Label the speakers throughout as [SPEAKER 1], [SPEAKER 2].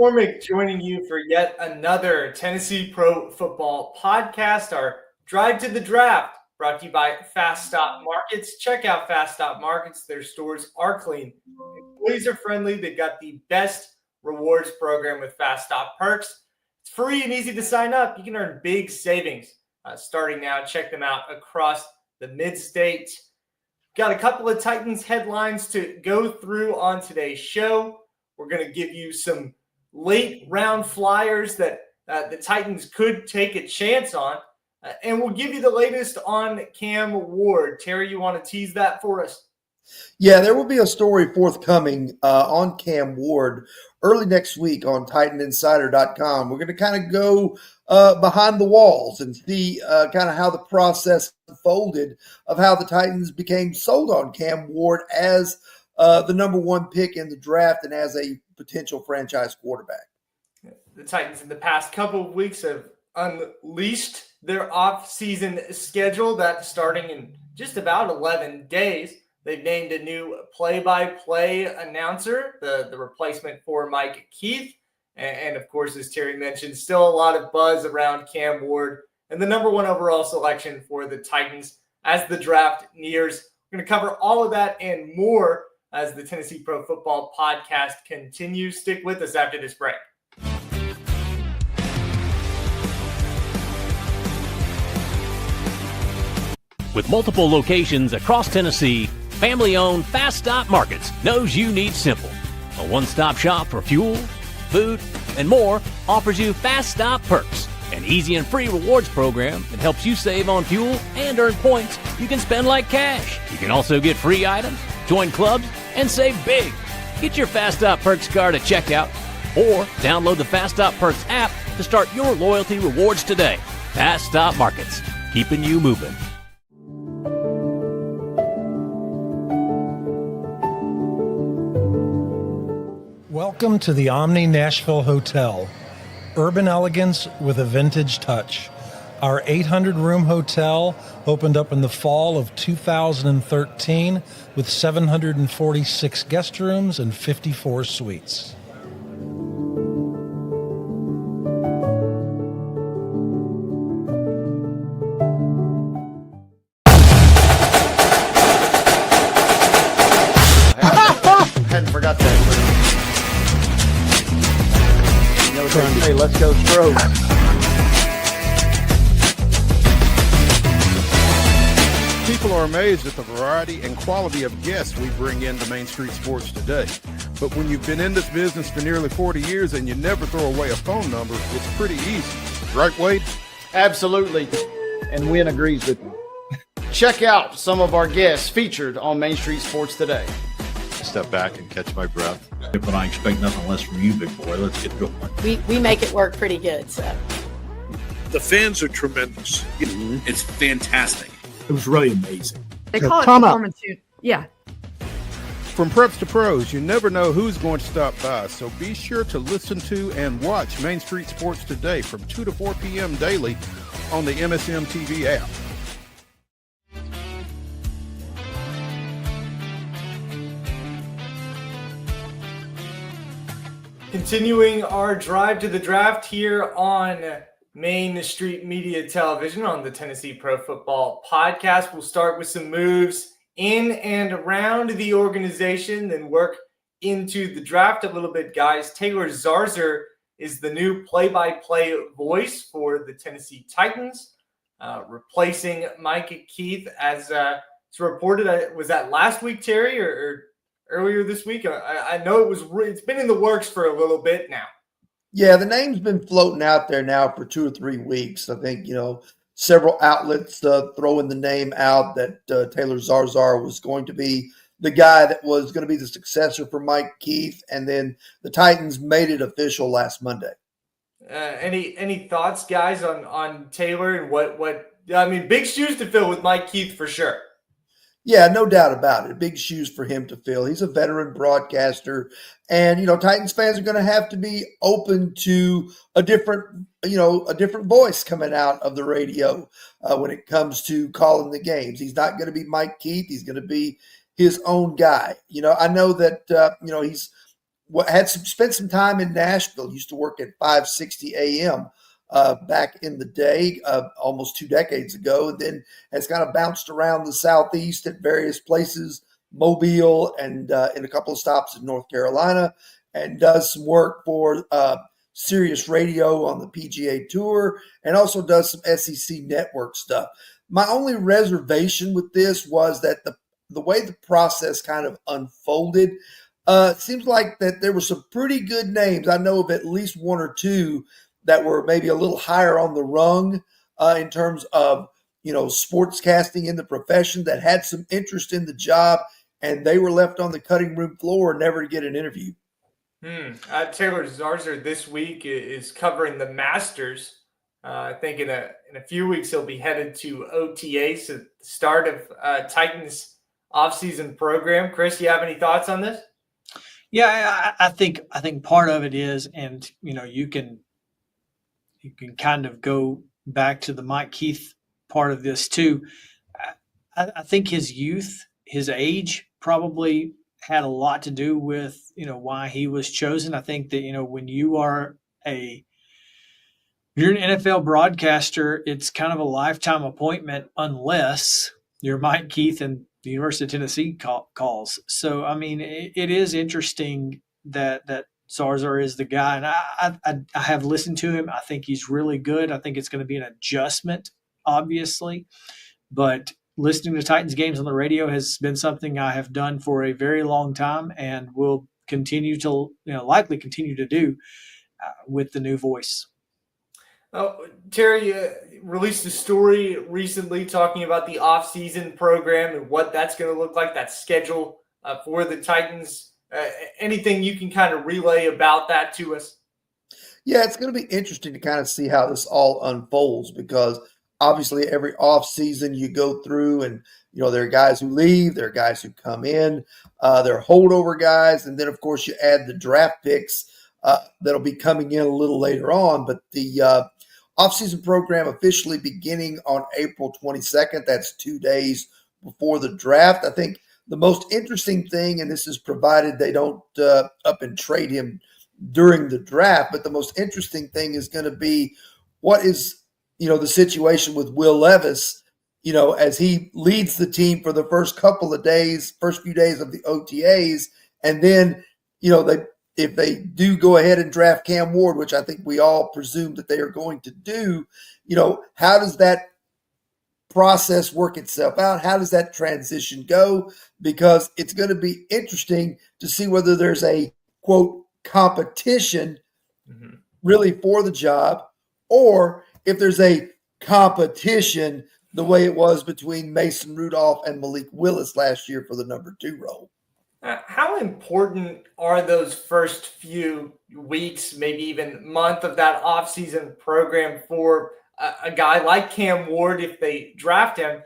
[SPEAKER 1] McCormick joining you for yet another Tennessee Pro Football podcast, our Drive to the Draft, brought to you by Fast Stop Markets. Check out Fast Stop Markets. Their stores are clean. Employees are friendly. They've got the best rewards program with Fast Stop Perks. It's free and easy to sign up. You can earn big savings starting now. Check them out across the mid-state. Got a couple of Titans headlines to go through on today's show. We're going to give you some late round flyers that the Titans could take a chance on. And we'll give you the latest on Cam Ward. Terry, you want to tease that for us?
[SPEAKER 2] Yeah, there will be a story forthcoming on Cam Ward early next week on TitanInsider.com. We're going to kind of go behind the walls and see kind of how the process unfolded of how the Titans became sold on Cam Ward as the number one pick in the draft and as a potential franchise quarterback.
[SPEAKER 1] The Titans in the past couple of weeks have unleashed their off-season schedule that's starting in just about 11 days. They've named a new play-by-play announcer, the replacement for Mike Keith. And of course, as Terry mentioned, still a lot of buzz around Cam Ward and the number one overall selection for the Titans as the draft nears. We're going to cover all of that and more as the Tennessee Pro Football podcast continues. Stick with us after this break.
[SPEAKER 3] With multiple locations across Tennessee, family-owned Fast Stop Markets knows you need simple. A one-stop shop for fuel, food, and more offers you Fast Stop Perks, an easy and free rewards program that helps you save on fuel and earn points you can spend like cash. You can also get free items, join clubs, and save big. Get your Fast Stop Perks card at checkout or download the Fast Stop Perks app to start your loyalty rewards today. Fast Stop Markets, keeping you moving.
[SPEAKER 4] Welcome to the Omni Nashville Hotel. Urban elegance with a vintage touch. Our 800-room hotel opened up in the fall of 2013 with 746 guest rooms and 54 suites.
[SPEAKER 5] Hadn't forgot that. Hey, let's go Stros.
[SPEAKER 6] People are amazed at the variety and quality of guests we bring into Main Street Sports today. But when you've been in this business for nearly 40 years and you never throw away a phone number, it's pretty easy. Right, Wade?
[SPEAKER 5] Absolutely. And Wynn agrees with me. Check out some of our guests featured on Main Street Sports today.
[SPEAKER 7] Step back and catch my breath. But I expect nothing less from you, big boy. Let's get going.
[SPEAKER 8] We make it work pretty good. So
[SPEAKER 9] the fans are tremendous. It's fantastic.
[SPEAKER 7] It was really amazing.
[SPEAKER 8] They call it performance shoot. Yeah.
[SPEAKER 6] From preps to pros, you never know who's going to stop by. So be sure to listen to and watch Main Street Sports today from 2 to 4 p.m. daily on the MSM TV app.
[SPEAKER 1] Continuing our drive to the draft here on Main Street Media Television on the Tennessee Pro Football podcast. We'll start with some moves in and around the organization, then work into the draft a little bit, guys. Taylor Zarzour is the new play-by-play voice for the Tennessee Titans, replacing Mike Keith as it's reported. Was that last week, Terry, or earlier this week? I know it's been in the works for a little bit now.
[SPEAKER 2] Yeah, the name's been floating out there now for 2 or 3 weeks. I think, several outlets throwing the name out that Taylor Zarzour was going to be the guy that was going to be the successor for Mike Keith, and then the Titans made it official last Monday.
[SPEAKER 1] Any thoughts, guys, on Taylor and what? I mean, big shoes to fill with Mike Keith for sure.
[SPEAKER 2] Yeah, no doubt about it. Big shoes for him to fill. He's a veteran broadcaster. And, Titans fans are going to have to be open to a different voice coming out of the radio when it comes to calling the games. He's not going to be Mike Keith. He's going to be his own guy. I know that, he's spent some time in Nashville. Used to work at 560 AM back in the day, almost 2 decades ago, and then has kind of bounced around the Southeast at various places, Mobile, and in a couple of stops in North Carolina, and does some work for Sirius Radio on the PGA Tour, and also does some SEC network stuff. My only reservation with this was that the way the process kind of unfolded, it seems like that there were some pretty good names. I know of at least one or two that were maybe a little higher on the rung in terms of, sportscasting in the profession that had some interest in the job, and they were left on the cutting room floor and never to get an interview.
[SPEAKER 1] Taylor Zarzour this week is covering the Masters. I think in a few weeks he'll be headed to OTAs at the start of Titans offseason program. Chris, you have any thoughts on this?
[SPEAKER 10] Yeah, I think part of it is, and you can kind of go back to the Mike Keith part of this too. I think his youth, his age, probably had a lot to do with why he was chosen. I think that when you're an NFL broadcaster, it's kind of a lifetime appointment unless you're Mike Keith and the University of Tennessee calls. So I mean, it is interesting that Zarzour is the guy, and I have listened to him. I think he's really good. I think it's going to be an adjustment, obviously, but listening to Titans games on the radio has been something I have done for a very long time, and will continue to, likely continue to do with the new voice.
[SPEAKER 1] Terry released a story recently talking about the off-season program and what that's going to look like, that schedule for the Titans. Anything you can kind of relay about that to us?
[SPEAKER 2] Yeah, it's going to be interesting to kind of see how this all unfolds, because obviously every off-season you go through and, there are guys who leave, there are guys who come in, there are holdover guys, and then, of course, you add the draft picks that'll be coming in a little later on. But the off-season program officially beginning on April 22nd. That's 2 days before the draft. I think the most interesting thing, and this is provided they don't up and trade him during the draft, but the most interesting thing is going to be what is, the situation with Will Levis, as he leads the team for the first few days of the OTAs. And then, if they do go ahead and draft Cam Ward, which I think we all presume that they are going to do, how does that process work itself out? How does that transition go? Because it's going to be interesting to see whether there's a, quote, competition really for the job, or if there's a competition the way it was between Mason Rudolph and Malik Willis last year for the number 2 role.
[SPEAKER 1] How important are those first few weeks, maybe even month of that offseason program for a guy like Cam Ward if they draft him?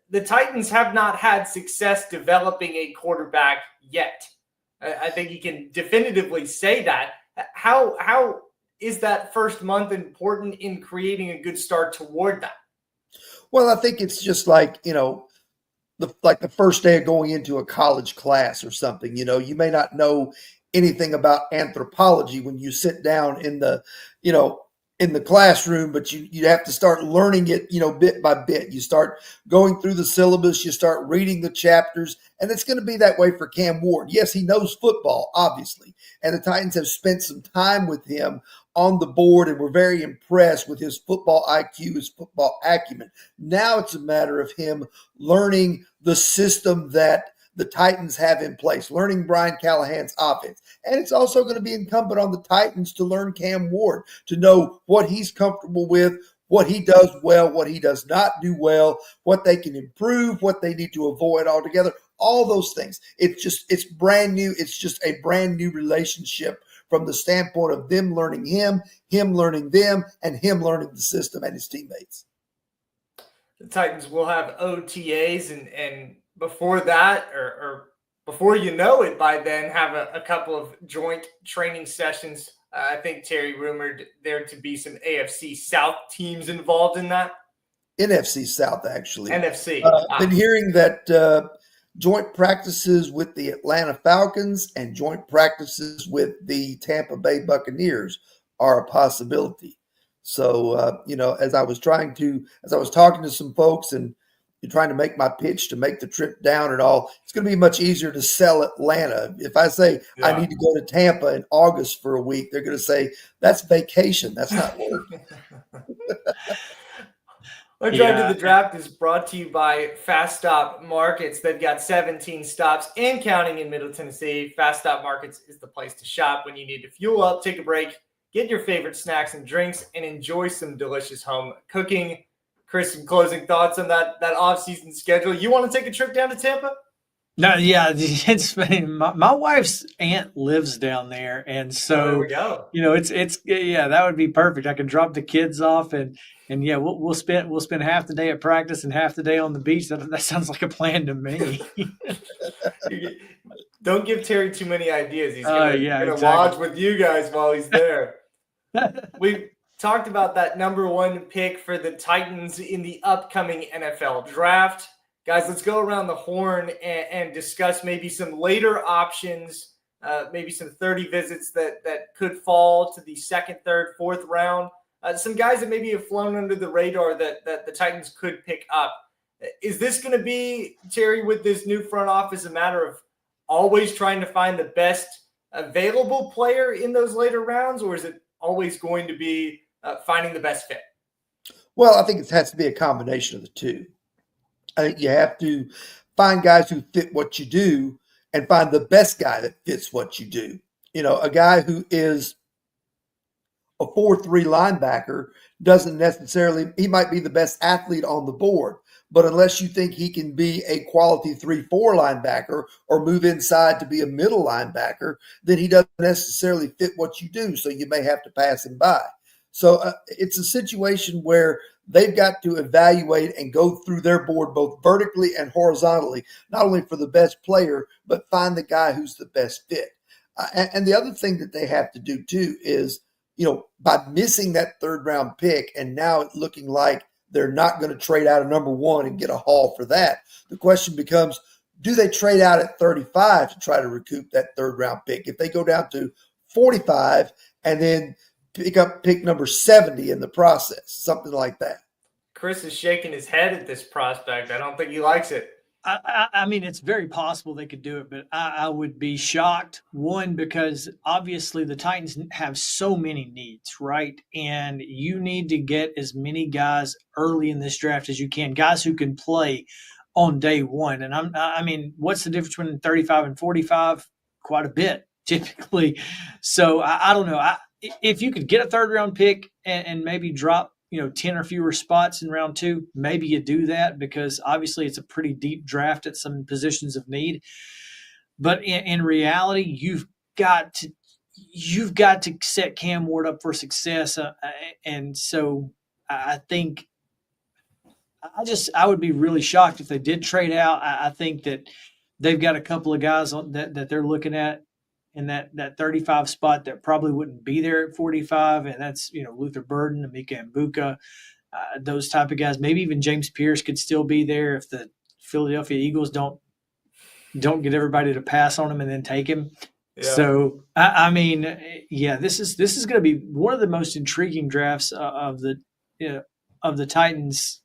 [SPEAKER 1] The Titans have not had success developing a quarterback yet. I think you can definitively say that. How is that first month important in creating a good start toward that?
[SPEAKER 2] Well, I think it's just like, the first day of going into a college class or something. You may not know anything about anthropology when you sit down in the classroom, but you have to start learning it, bit by bit. You start going through the syllabus, you start reading the chapters, and it's going to be that way for Cam Ward. Yes, he knows football, obviously, and the Titans have spent some time with him on the board, and we're very impressed with his football IQ, his football acumen. Now it's a matter of him learning the system that the Titans have in place, learning Brian Callahan's offense. And it's also going to be incumbent on the Titans to learn Cam Ward, to know what he's comfortable with, what he does well, what he does not do well, what they can improve, what they need to avoid altogether, all those things. It's brand new. It's just a brand new relationship from the standpoint of them learning him learning them, and him learning the system and his teammates.
[SPEAKER 1] The Titans will have OTAs, and before that, or before you know it, by then have a couple of joint training sessions. I think Terry rumored there to be some AFC South teams involved in that.
[SPEAKER 2] NFC South, actually.
[SPEAKER 1] NFC.
[SPEAKER 2] Been hearing that joint practices with the Atlanta Falcons and joint practices with the Tampa Bay Buccaneers are a possibility. So, as I was talking to some folks and trying to make my pitch to make the trip down and all, it's going to be much easier to sell Atlanta. If I say I need to go to Tampa in August for a week, they're going to say that's vacation. That's not work.
[SPEAKER 1] Our Drive to the Draft is brought to you by Fast Stop Markets. They've got 17 stops and counting in Middle Tennessee. Fast Stop Markets is the place to shop when you need to fuel up, take a break, get your favorite snacks and drinks, and enjoy some delicious home cooking. Chris, some closing thoughts on that off-season schedule. You want to take a trip down to Tampa?
[SPEAKER 10] No, yeah, it's funny. My wife's aunt lives down there, and so
[SPEAKER 1] there we go.
[SPEAKER 10] It's that would be perfect. I can drop the kids off, and we'll spend half the day at practice and half the day on the beach. That sounds like a plan to me.
[SPEAKER 1] Don't give Terry too many ideas. He's gonna lodge with you guys while he's there. We talked about that number one pick for the Titans in the upcoming NFL draft. Guys, let's go around the horn and discuss maybe some later options, maybe some 30 visits that could fall to the second, third, fourth round. Some guys that maybe have flown under the radar that the Titans could pick up. Is this going to be, Terry, with this new front office, a matter of always trying to find the best available player in those later rounds, or is it always going to be finding the best fit?
[SPEAKER 2] Well, I think it has to be a combination of the two. I think you have to find guys who fit what you do and find the best guy that fits what you do. A guy who is a 4-3 linebacker doesn't necessarily – he might be the best athlete on the board, but unless you think he can be a quality 3-4 linebacker or move inside to be a middle linebacker, then he doesn't necessarily fit what you do, so you may have to pass him by. So it's a situation where they've got to evaluate and go through their board both vertically and horizontally, not only for the best player, but find the guy who's the best fit. And the other thing that they have to do too is, by missing that third round pick and now it's looking like they're not going to trade out of number one and get a haul for that, the question becomes, do they trade out at 35 to try to recoup that third round pick? If they go down to 45 and then pick up pick number 70 in the process, something like that.
[SPEAKER 1] Chris is shaking his head at this prospect. I don't think he likes it.
[SPEAKER 10] I mean, it's very possible they could do it, but I would be shocked. One, because obviously the Titans have so many needs, right? And you need to get as many guys early in this draft as you can, guys who can play on day one. And I mean, what's the difference between 35 and 45? Quite a bit, typically. So I don't know. If you could get a third round pick and maybe drop 10 or fewer spots in round two, maybe you do that, because obviously it's a pretty deep draft at some positions of need. But in reality, you've got to set Cam Ward up for success. And so I think I would be really shocked if they did trade out. I think that they've got a couple of guys that they're looking at in that 35 spot that probably wouldn't be there at 45, and that's Luther Burden, Emeka Mbuka, those type of guys. Maybe even James Pierce could still be there if the Philadelphia Eagles don't get everybody to pass on him and then take him. Yeah. So I mean, this is going to be one of the most intriguing drafts of the Titans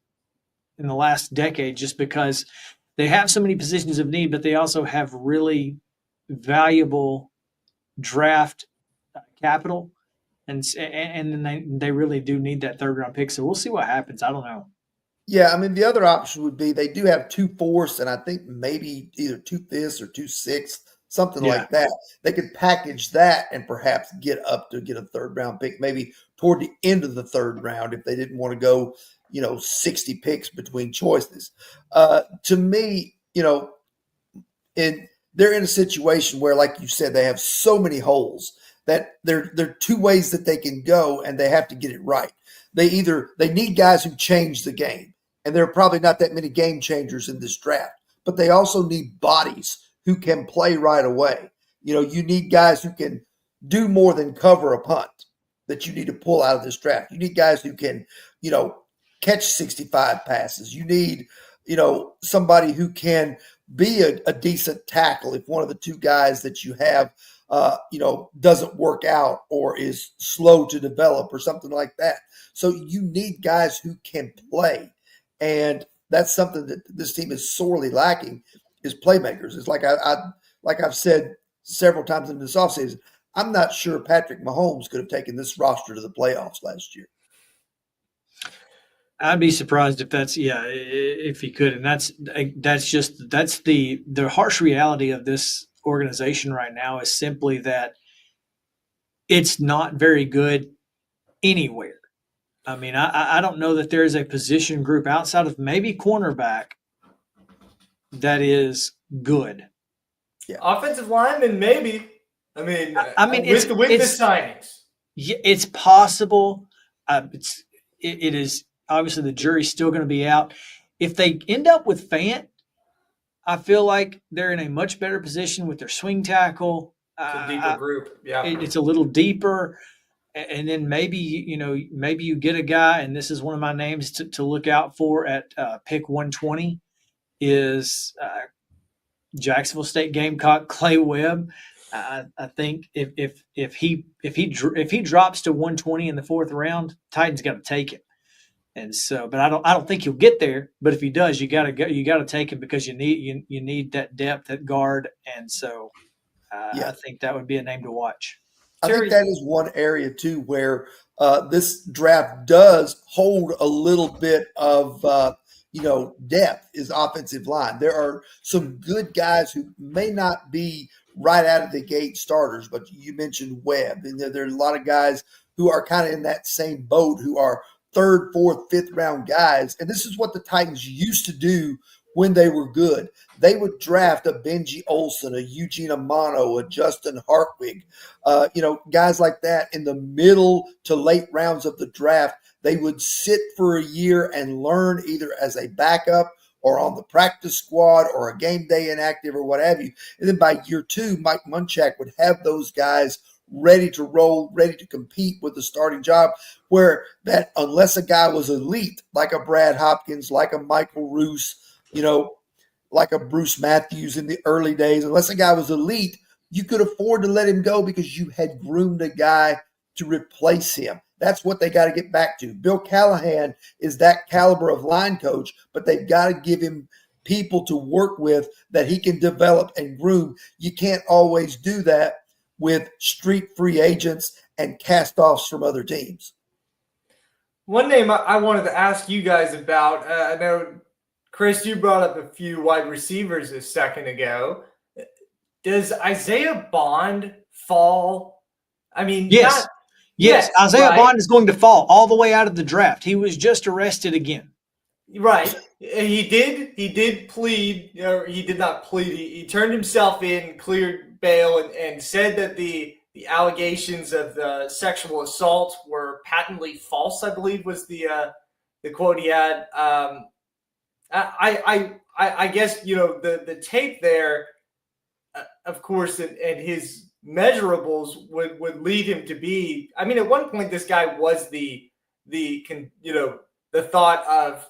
[SPEAKER 10] in the last decade, just because they have so many positions of need, but they also have really valuable draft capital, and then they really do need that third round pick. So we'll see what happens. I don't know.
[SPEAKER 2] Yeah, I mean, the other option would be they do have 2 fourths and I think maybe either 2 fifths or 2 sixths, something like that. They could package that and perhaps get up to get a third round pick, maybe toward the end of the third round if they didn't want to go 60 picks between choices. To me, they're in a situation where, like you said, they have so many holes that there are 2 ways that they can go, and they have to get it right. They need guys who change the game, and there are probably not that many game changers in this draft, but they also need bodies who can play right away. You need guys who can do more than cover a punt that you need to pull out of this draft. You need guys who can, catch 65 passes. You need, somebody who can be a decent tackle if one of the two guys that you have, doesn't work out or is slow to develop or something like that. So you need guys who can play. And that's something that this team is sorely lacking is playmakers. It's like I've said several times in this offseason, I'm not sure Patrick Mahomes could have taken this roster to the playoffs last year.
[SPEAKER 10] I'd be surprised if he could. And that's the harsh reality of this organization right now is simply that it's not very good anywhere. I mean, I don't know that there is a position group outside of maybe cornerback that is good.
[SPEAKER 1] Yeah. Offensive lineman, maybe. with the signings.
[SPEAKER 10] Yeah, it's possible. It is obviously the jury's still going to be out. If they end up with Fant, I feel like they're in a much better position with their swing tackle.
[SPEAKER 1] It's a deeper group. Yeah,
[SPEAKER 10] it's a little deeper. And then maybe you get a guy, and this is one of my names to look out for at pick 120 is Jacksonville State Gamecock Clay Webb. I think if he drops to 120 in the fourth round, Titans got to take him. And so, but I don't think he'll get there. But if he does, you got to take him because you need that depth at guard. And so, I think that would be a name to watch.
[SPEAKER 2] I think that is one area too where this draft does hold a little bit of depth is offensive line. There are some good guys who may not be right out of the gate starters, but you mentioned Webb, and there are a lot of guys who are kind of in that same boat who are third, fourth, fifth round guys. And this is what the Titans used to do when they were good. They would draft a Benji Olsen, a Eugene Amano, a Justin Hartwig, guys like that in the middle to late rounds of the draft. They would sit for a year and learn either as a backup or on the practice squad or a game day inactive or what have you. And then by year two, Mike Munchak would have those guys ready to roll, ready to compete with the starting job, where that unless a guy was elite, like a Brad Hopkins, like a Michael Roos, like a Bruce Matthews in the early days, unless a guy was elite, you could afford to let him go because you had groomed a guy to replace him. That's what they got to get back to. Bill Callahan is that caliber of line coach, but they've got to give him people to work with that he can develop and groom. You can't always do that with street free agents and cast-offs from other teams.
[SPEAKER 1] One name I wanted to ask you guys about, I know, Chris, you brought up a few wide receivers a second ago. Does Isaiah Bond fall? I mean,
[SPEAKER 10] yes. Isaiah Bond is going to fall all the way out of the draft. He was just arrested again.
[SPEAKER 1] Right. He did plead, or he did not plead. He turned himself in, cleared bail, and said that the allegations of the sexual assault were patently false, I believe was the quote he had. I guess, the tape there, of course, and his measurables would lead him to be, I mean, at one point, this guy was the thought of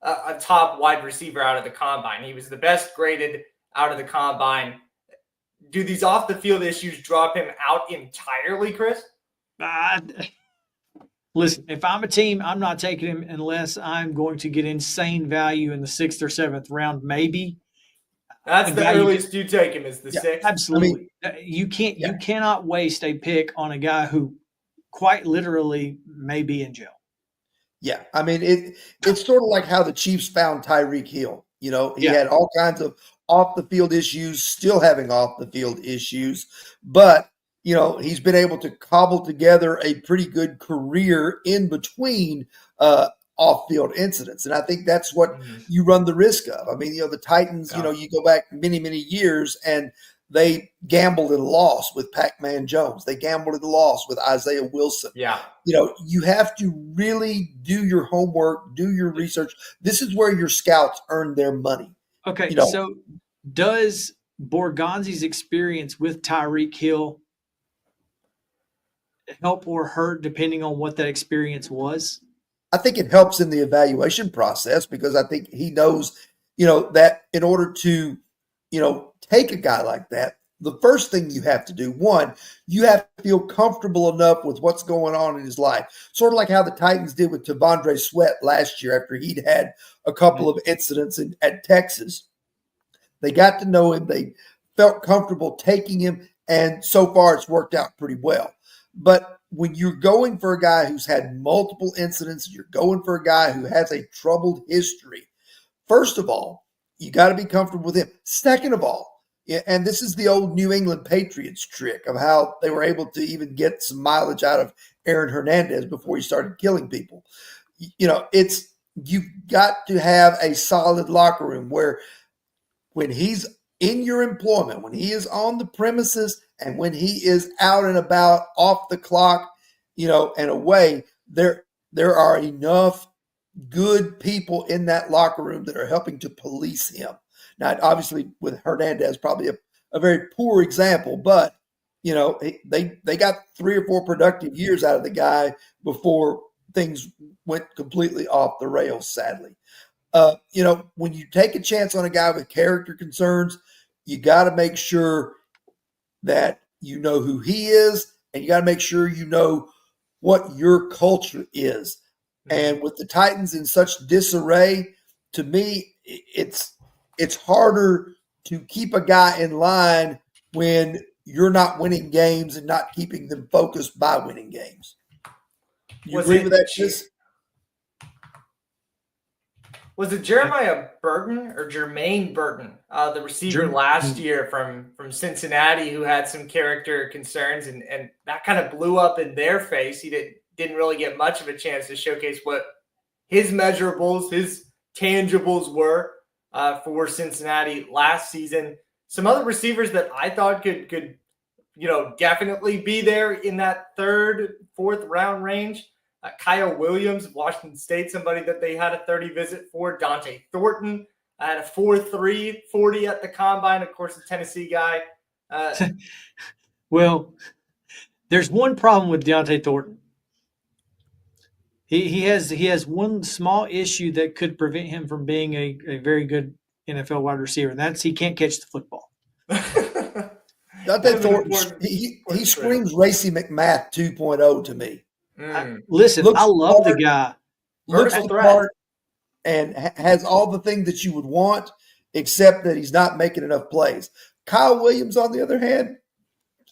[SPEAKER 1] a top wide receiver out of the combine. He was the best graded out of the combine. Do these off the field issues drop him out entirely, Chris?
[SPEAKER 10] Listen, if I'm a team, I'm not taking him unless I'm going to get insane value in the 6th or 7th round, maybe.
[SPEAKER 1] That's the earliest you take him is the 6th.
[SPEAKER 10] Absolutely. You cannot waste a pick on a guy who quite literally may be in jail.
[SPEAKER 2] Yeah. I mean, it's sort of like how the Chiefs found Tyreek Hill. He had all kinds of off the field issues, still having off the field issues, but he's been able to cobble together a pretty good career in between off-field incidents. And I think that's what you run the risk of. I mean, the Titans, you go back many, many years and they gambled and lost with Pac-Man Jones. They gambled and lost with Isaiah Wilson.
[SPEAKER 1] Yeah.
[SPEAKER 2] You have to really do your homework, do your research. This is where your scouts earn their money.
[SPEAKER 10] Okay, so does Borgonzi's experience with Tyreek Hill help or hurt depending on what that experience was?
[SPEAKER 2] I think it helps in the evaluation process because I think he knows, that in order to take a guy like that, the first thing you have to do, one, you have to feel comfortable enough with what's going on in his life. Sort of like how the Titans did with T'Vondre Sweat last year after he'd had a couple of incidents at Texas. They got to know him. They felt comfortable taking him, and so far it's worked out pretty well. But when you're going for a guy who's had multiple incidents, you're going for a guy who has a troubled history, first of all, you got to be comfortable with him. Second of all, and this is the old New England Patriots trick of how they were able to even get some mileage out of Aaron Hernandez before he started killing people. You've got to have a solid locker room where when he's in your employment, when he is on the premises, and when he is out and about off the clock, and away, there are enough good people in that locker room that are helping to police him. Now, obviously, with Hernandez, probably a very poor example, but they got 3 or 4 productive years out of the guy before things went completely off the rails, sadly. When you take a chance on a guy with character concerns, you got to make sure that you know who he is, and you got to make sure you know what your culture is. And with the Titans in such disarray, to me, it's harder to keep a guy in line when you're not winning games and not keeping them focused by winning games. You agree with that, Chris?
[SPEAKER 1] Was it Jeremiah Burton or Jermaine Burton, the receiver last year from Cincinnati, who had some character concerns, and that kind of blew up in their face? He didn't really get much of a chance to showcase what his measurables, his tangibles were for Cincinnati last season. Some other receivers that I thought could definitely be there in that 3rd, 4th round range. Kyle Williams of Washington State, somebody that they had a 30 visit for. Dante Thornton had a 4.3 40 at the combine, of course, a Tennessee guy.
[SPEAKER 10] Well, there's one problem with Dante Thornton. He has one small issue that could prevent him from being a very good NFL wide receiver, and that's he can't catch the football.
[SPEAKER 2] Dante Thornton, he screams Racey McMath 2.0 to me.
[SPEAKER 10] Listen, I love the guy.
[SPEAKER 2] Looks smart and has all the things that you would want, except that he's not making enough plays. Kyle Williams, on the other hand,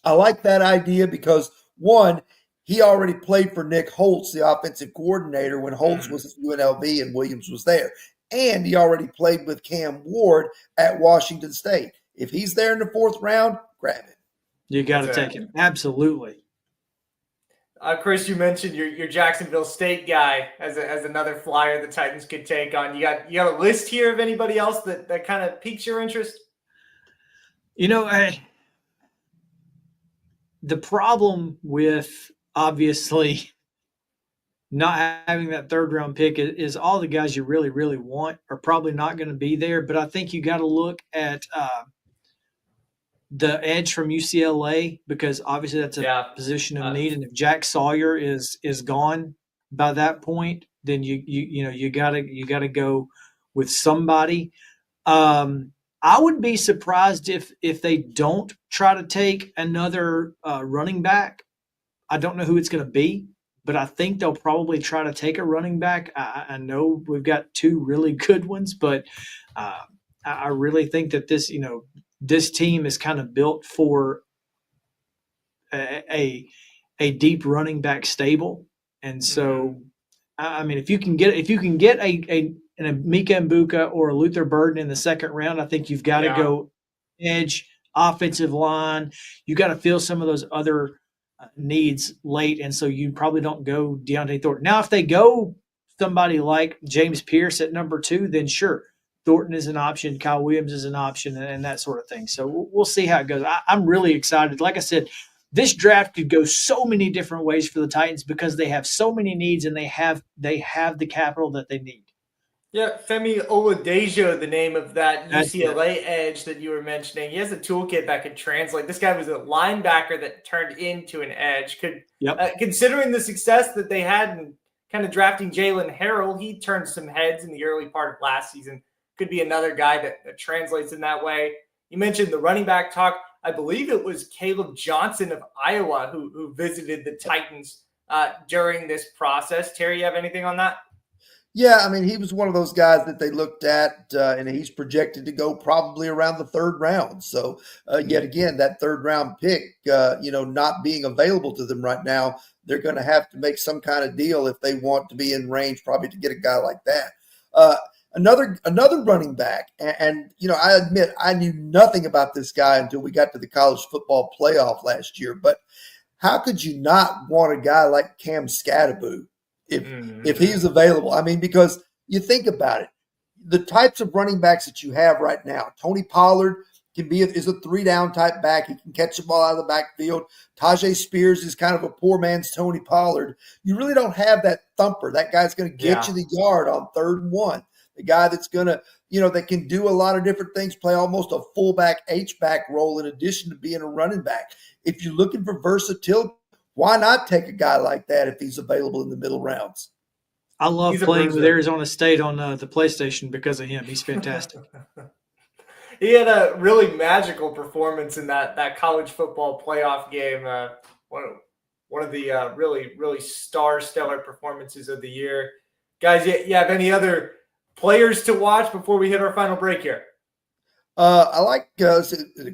[SPEAKER 2] I like that idea because, one, he already played for Nick Holtz, the offensive coordinator, when Holtz was at UNLV and Williams was there. And he already played with Cam Ward at Washington State. If he's there in the 4th round, grab it.
[SPEAKER 10] You got to take him. Absolutely.
[SPEAKER 1] Chris, you mentioned your Jacksonville State guy as another flyer the Titans could take on. You got a list here of anybody else that kind of piques your interest?
[SPEAKER 10] The problem with obviously not having that 3rd round pick is all the guys you really, really want are probably not going to be there. But I think you got to look at the edge from UCLA, because obviously that's a position of need. And if Jack Sawyer is gone by that point, then you gotta go with somebody. I would be surprised if they don't try to take another running back. I don't know who it's going to be, but I think they'll probably try to take a running back. I know we've got 2 really good ones, but I really think that this team is kind of built for a deep running back stable. And so, I mean, if you can get a Mika Mbuka or a Luther Burden in the 2nd round, I think you've got to go edge, offensive line. You got to fill some of those other needs late. And so you probably don't go Deontay Thornton. Now, if they go somebody like James Pierce at number 2, then sure. Thornton is an option, Kyle Williams is an option, and that sort of thing. So we'll see how it goes. I'm really excited. Like I said, this draft could go so many different ways for the Titans because they have so many needs and they have the capital that they need.
[SPEAKER 1] Yeah, Femi Oladejo, the name of that UCLA edge that you were mentioning. He has a toolkit that could translate. This guy was a linebacker that turned into an edge. Considering the success that they had in kind of drafting Jalen Harrell, he turned some heads in the early part of last season. Could be another guy that translates in that way. You mentioned the running back talk. I believe it was Caleb Johnson of Iowa who visited the Titans during this process. Terry, you have anything on that?
[SPEAKER 2] Yeah, I mean, he was one of those guys that they looked at, and he's projected to go probably around the third round. So, yet again, that third round pick, not being available to them right now, they're going to have to make some kind of deal if they want to be in range, probably to get a guy like that. Another running back, and I admit I knew nothing about this guy until we got to the college football playoff last year. But how could you not want a guy like Cam Scatterbo if he's available? I mean, because you think about it, the types of running backs that you have right now, Tony Pollard is a 3-down type back. He can catch the ball out of the backfield. Tajay Spears is kind of a poor man's Tony Pollard. You really don't have that thumper. That guy's going to get you the yard on 3rd and 1. The guy that's going to, that can do a lot of different things, play almost a fullback H-back role in addition to being a running back. If you're looking for versatility, why not take a guy like that if he's available in the middle rounds?
[SPEAKER 10] I love playing with Arizona State on the PlayStation because of him. He's fantastic.
[SPEAKER 1] He had a really magical performance in that college football playoff game. One of the really, really stellar performances of the year. Guys, you have any other players to watch before we hit our final break here?
[SPEAKER 2] I like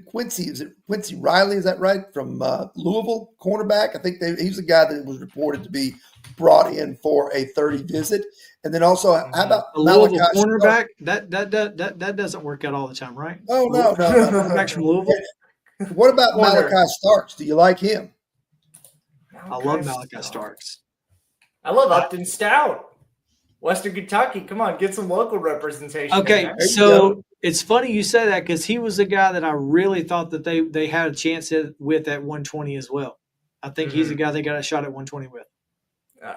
[SPEAKER 2] Quincy. Is it Quincy Riley? Is that right? From Louisville, cornerback. I think he's the guy that was reported to be brought in for a 30 visit. And then also, how about
[SPEAKER 10] a Louisville cornerback? That doesn't work out all the time, right?
[SPEAKER 2] Oh no.
[SPEAKER 10] Cornerbacks from Louisville.
[SPEAKER 2] What about Malachi Starks? Do you like him?
[SPEAKER 10] I love Malachi Starks.
[SPEAKER 1] I love Upton Stout, Western Kentucky. Come on, get some local representation.
[SPEAKER 10] Okay, so it's funny you say that because he was a guy that I really thought that they had a chance with at 120 as well. I think he's the guy they got a shot at 120 with.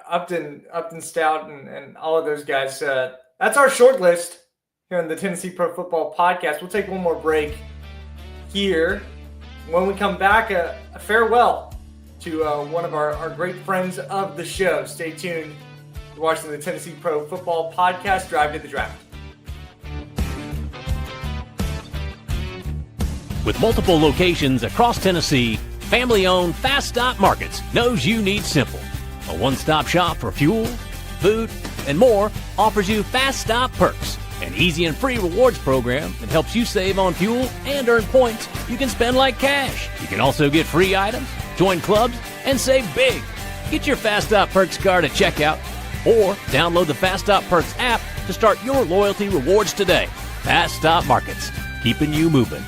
[SPEAKER 1] Upton Stout and all of those guys. That's our short list here on the Tennessee Pro Football Podcast. We'll take one more break here. When we come back, a farewell to one of our great friends of the show. Stay tuned. You're watching the Tennessee Pro Football Podcast, Drive to the Draft.
[SPEAKER 3] With multiple locations across Tennessee, family-owned Fast Stop Markets knows you need simple. A one-stop shop for fuel, food, and more offers you Fast Stop Perks, an easy and free rewards program that helps you save on fuel and earn points you can spend like cash. You can also get free items, join clubs, and save big. Get your Fast Stop Perks card at checkout or download the Fast Stop Perks app to start your loyalty rewards today. Fast Stop Markets, keeping you moving.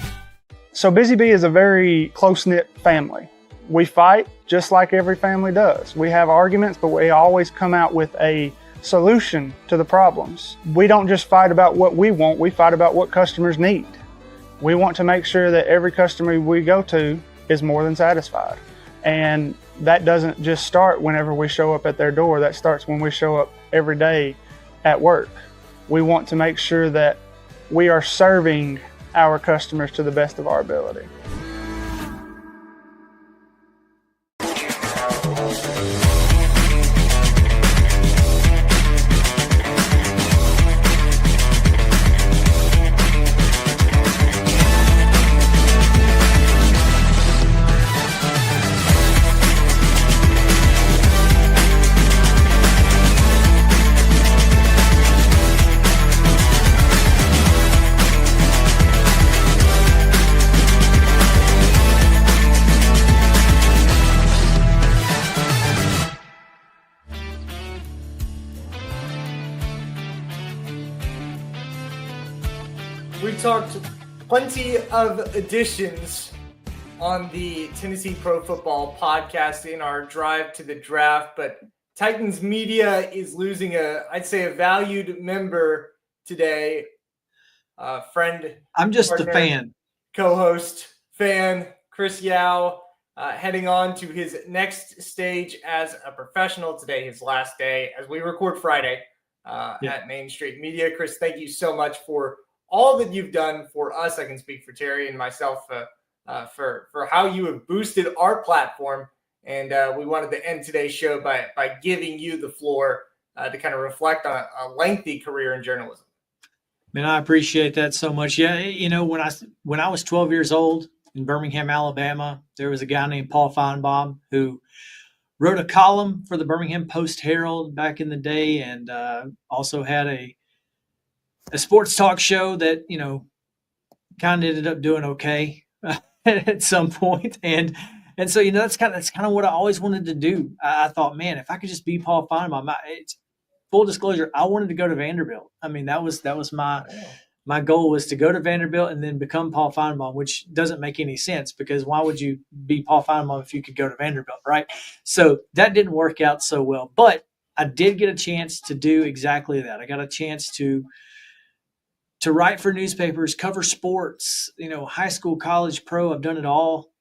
[SPEAKER 11] So Busy Bee is a very close-knit family. We fight just like every family does. We have arguments, but we always come out with a solution to the problems. We don't just fight about what we want, we fight about what customers need. We want to make sure that every customer we go to is more than satisfied. And that doesn't just start whenever we show up at their door, that starts when we show up every day at work. We want to make sure that we are serving our customers to the best of our ability.
[SPEAKER 1] We talked plenty of editions on the Tennessee Pro Football Podcast in our drive to the draft, but Titans Media is losing I'd say a valued member today. Friend.
[SPEAKER 10] I'm just
[SPEAKER 1] partner,
[SPEAKER 10] a fan.
[SPEAKER 1] Co-host, fan, Chris Yow, heading on to his next stage as a professional today, his last day as we record Friday at Main Street Media. Chris, thank you so much for all that you've done for us. I can speak for Terry and myself for how you have boosted our platform. And we wanted to end today's show by giving you the floor to kind of reflect on a lengthy career in journalism.
[SPEAKER 10] Man, I appreciate that so much. Yeah, when I was 12 years old in Birmingham, Alabama, there was a guy named Paul Feinbaum who wrote a column for the Birmingham Post-Herald back in the day, and also had a sports talk show that kind of ended up doing okay at some point. And so that's kind of what I always wanted to do. I thought, man, if I could just be Paul Feinbaum. Full disclosure, I wanted to go to Vanderbilt. I mean, that was my goal, was to go to Vanderbilt and then become Paul Feinbaum, which doesn't make any sense, because why would you be Paul Feinbaum if you could go to Vanderbilt, right? So that didn't work out so well. But I did get a chance to do exactly that. I got a chance to write for newspapers, cover sports, high school, college, pro. I've done it all,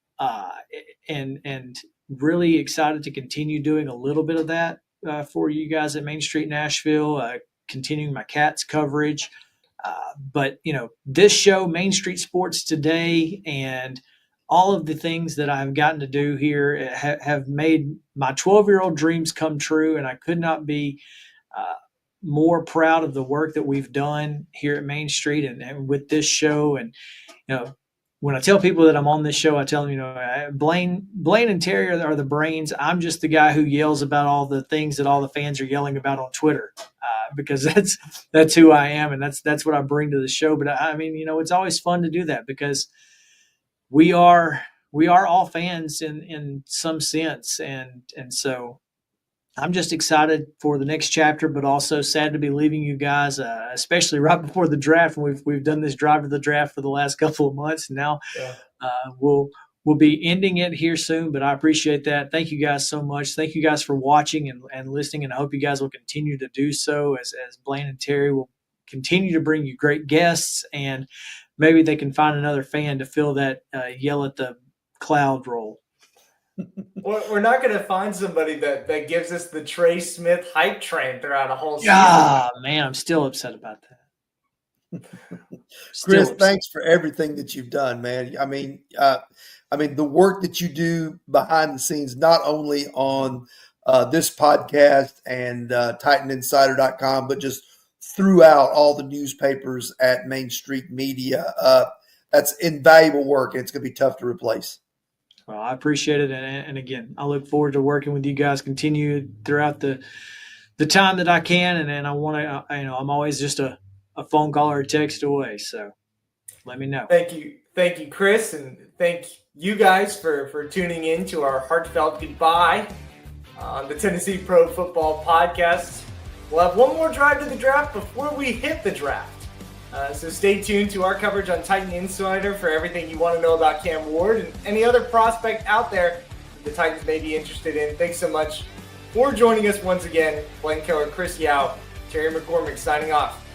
[SPEAKER 10] and really excited to continue doing a little bit of that for you guys at Main Street Nashville, continuing my Cats coverage. But this show, Main Street Sports Today, and all of the things that I've gotten to do here have made my 12-year-old dreams come true, and I could not be more proud of the work that we've done here at Main Street and with this show. And when I tell people that I'm on this show, I tell them, Blaine and Terry are the brains. I'm just the guy who yells about all the things that all the fans are yelling about on Twitter, because that's who I am, and that's what I bring to the show. But I mean, it's always fun to do that, because we are all fans in some sense, and so I'm just excited for the next chapter, but also sad to be leaving you guys, especially right before the draft. And we've done this drive to the draft for the last couple of months, and now we'll be ending it here soon. But I appreciate that. Thank you guys so much. Thank you guys for watching and listening, and I hope you guys will continue to do so as Blaine and Terry will continue to bring you great guests, and maybe they can find another fan to fill that yell at the cloud role.
[SPEAKER 1] We're not going to find somebody that gives us the Trey Smith hype train throughout a whole season.
[SPEAKER 10] Ah, man, I'm still upset about that.
[SPEAKER 2] Chris, thanks for everything that you've done, man. I mean, the work that you do behind the scenes, not only on this podcast and TitanInsider.com, but just throughout all the newspapers at Main Street Media. That's invaluable work, and it's going to be tough to replace.
[SPEAKER 10] Well, I appreciate it, and again, I look forward to working with you guys. Continue throughout the time that I can, and I want to. I'm always just a phone call or a text away. So let me know.
[SPEAKER 1] Thank you, Chris, and thank you guys for tuning in to our heartfelt goodbye on the Tennessee Pro Football Podcast. We'll have one more drive to the draft before we hit the draft. So stay tuned to our coverage on Titan Insider for everything you want to know about Cam Ward and any other prospect out there the Titans may be interested in. Thanks so much for joining us once again. Blaine Kellar, Chris Yow, Terry McCormick signing off.